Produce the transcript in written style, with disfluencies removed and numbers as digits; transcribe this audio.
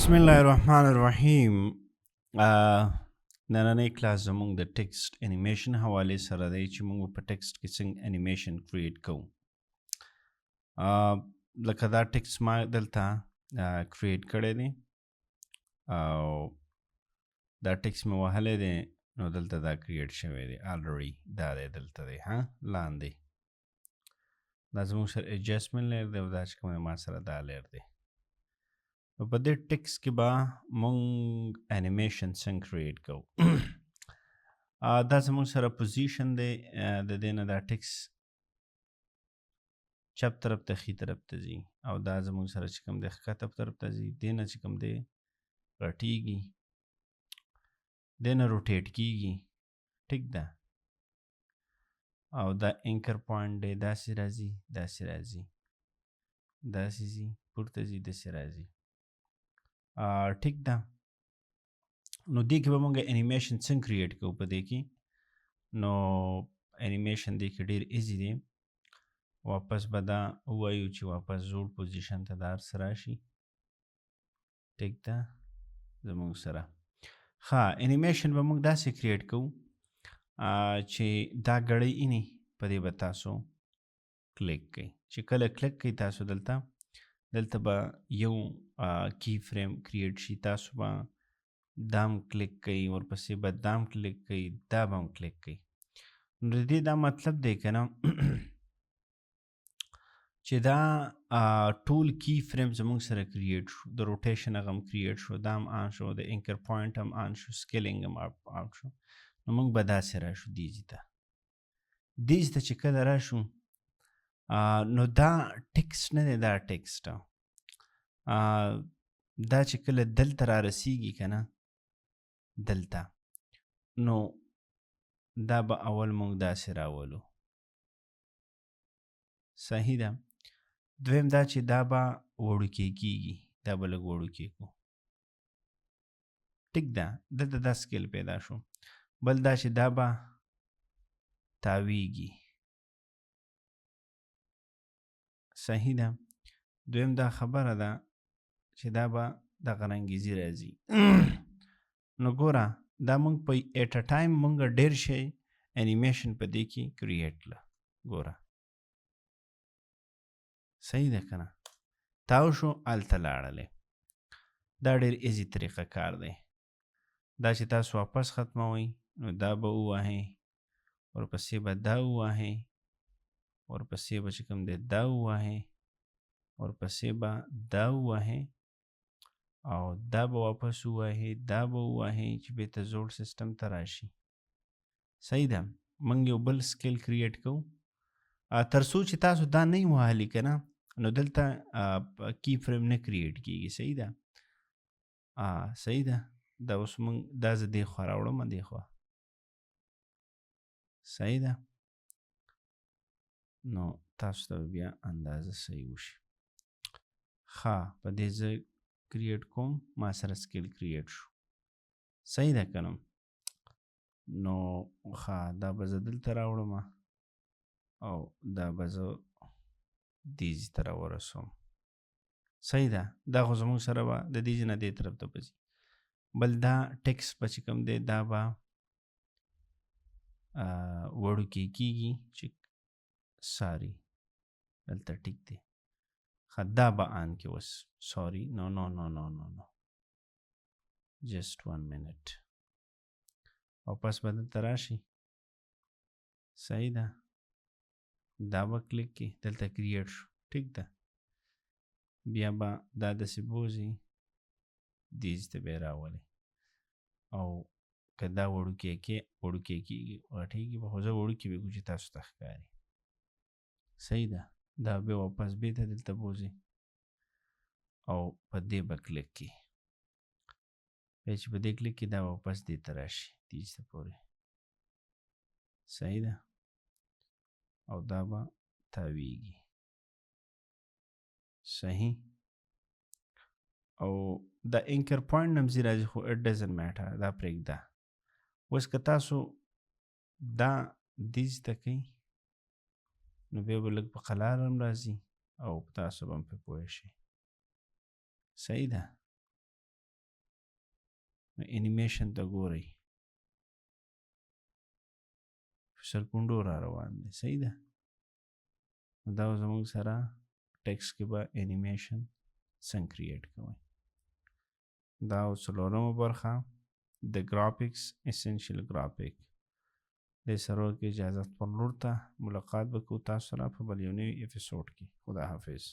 بسم الله الرحمن الرحیم. نننۍ کلاس زموږ د ټیکسټ انیمیشن حوالې سره دی چې موږ په ټیکسټ کې څنګه انیمیشن کریټ کوو. لکه دا ټیکسټ ما دلته کریټ کړی دی او دا ټیکسټ مې وهلی دی، نو دلته دا کریټ شوی دی الریډي. دا دی دلته دی لاندې. دا زموږ سره ایڈجسټمنټ لیر دی او دا چې کوم ما سره دا لیر دی. په دې ټیکس کې به مونږ انیمیشن څنګه کریټ کوو. دا زموږ سره پوزیشن دی، د دې نه دا ټیکس چپ طرف ته ښي طرف ته ځي او دا زموږ سره چې کوم دی ښکته طرف ته ځي. دې نه چې کوم دی غټیږي، دې نه روټیټ کیږي، ټیک ده. او دا اینکر پوینټ دی، داسې راځي داسې راځي داسې ځي پورته ځي داسې راځي. ټیک ده. نو دې کې به مونږ انیمیشن څنګه کریټ کوو. په دې کې نو انیمیشن دې کې ډېر ایزی دی. واپس به دا ووایو چې واپس زوړ پوزیشن ته دا هر څه راشي. ټیک ده زمونږ سره. انیمیشن به مونږ داسې کریټ کوو چې دا ګړۍ اینی په دې به تاسو کلیک کوئ. چې کله کلیک کوئ تاسو دلته به یو کی فریم کریټ شي. تاسو به دام کلیک کوئ، ورپسې به دام کلیک کوئ، دا به هم کلیک کوئ. نو د دې دا مطلب دی که نه چې دا ټول کی فریم زموږ سره کریټ شو. د روټیشن هغه هم کریټ شو، دا هم آن شو، د اینکر پوینټ هم آن شو، سکیلینګ هم آن شو. نو موږ به داسې راشو دیزي ته چې کله راشو نو دا ټیکسټ نه دی، دا ټیکسټ دا چې کله دلته را رسیږي که نه دلته، نو دا به اول موږ داسې راولو. صحیح ده. دویم دا چې دا به وړوکی کیږي، دا به لږ وړوکی کو. ټیک ده. دلته دا سکیل پیدا شو. بل دا چې دا به تاویږي. صحیح ده. دویم دا خبره ده چې دا به دغه رنګیزي راځي. نو ګوره دا مونږ په ایټ ا ټایم مونږ ډېر شی انیمیشن په دې کې کریټ کړه. ګوره صحیح ده که نه. تاو شو هلته لاړلې. دا ډېر ایزي طریقه کار دی. دا چې تاسو واپس ختموئ نو دا به ووهئ، ورپسې به دا ووهئ، ورپسې به چې کوم دی دا ووهئ، ورپسې به دا ووهئ او دا به واپس ووهئ، دا به ووهئ چې بیرته زوړ سیسټم ته راشي. صحیح ده. موږ یو بل سکیل کریټ کوو تر څو چې تاسو دا نه وهلي که نه نو دلته کی فریم نه کریټ کیږي. صحیح ده. صحیح ده. دا اوس موږ دا زه دې خوا راوړم، دې خوا. صحیح ده. نو تاسو ته بیا اندازه صحیح وشي. په دې زه کریټ کوم، ما سره سکیل کریټ شو. صحیح ده که نه. نو دا به زه دلته راوړم او دا به زه دیزي ته راورسوم. صحیح ده. دا خو زموږ سره به د دیزي نه دې طرف ته به ځي. بل دا ټیکسټ به چې کوم دی دا به وړوکی کیږي چې ساری دلته ټیک دی. دا به آن کې اوس سوري نو نو نو نو نو نو جسٹ 1 منټ. واپس به دلته راشي. صحیح ده. دا به کلیک کی، دلته کریټ شو. ټیک ده. بیا به دا داسې بوځي، دیز ته به یې راولي او که دا وړوکی کېږي غټېږي به، خو زه وړوکی بېږو چې تاسو ته ښکاري. صحیح ده. دا بیا واپس بیرته دلته بوځي او په دې به کلیک کی. بیا چې په دې کلیک کی دا واپس دې ته راشي دیز ته پورې. صحیح ده. او دا به تاویږي. صحیح. او دا اینکر پوینټ هم ځي راځي، خو اټ ډزنټ میټر، دا پرېږده. اوس که تاسو دا دیز ته کوئ نو بیا به لږ په قلار هم راځي او تاسو به هم پرې پوه شئ. صحیح ده. نو انیمیشن ته ګورئ سرکونډو را روان دی صحیح ده نو دا زموږ سره ټیکس کې به انیمیشن څنګه کریټ کوئ دا څلورمه برخه د ګرافکس اسنشل ګرافیک د سرور کې اجازت پر لور ته ملاقات وکړو تاسو سره په بل یو نوي اپیسوډ کې خدا حافظ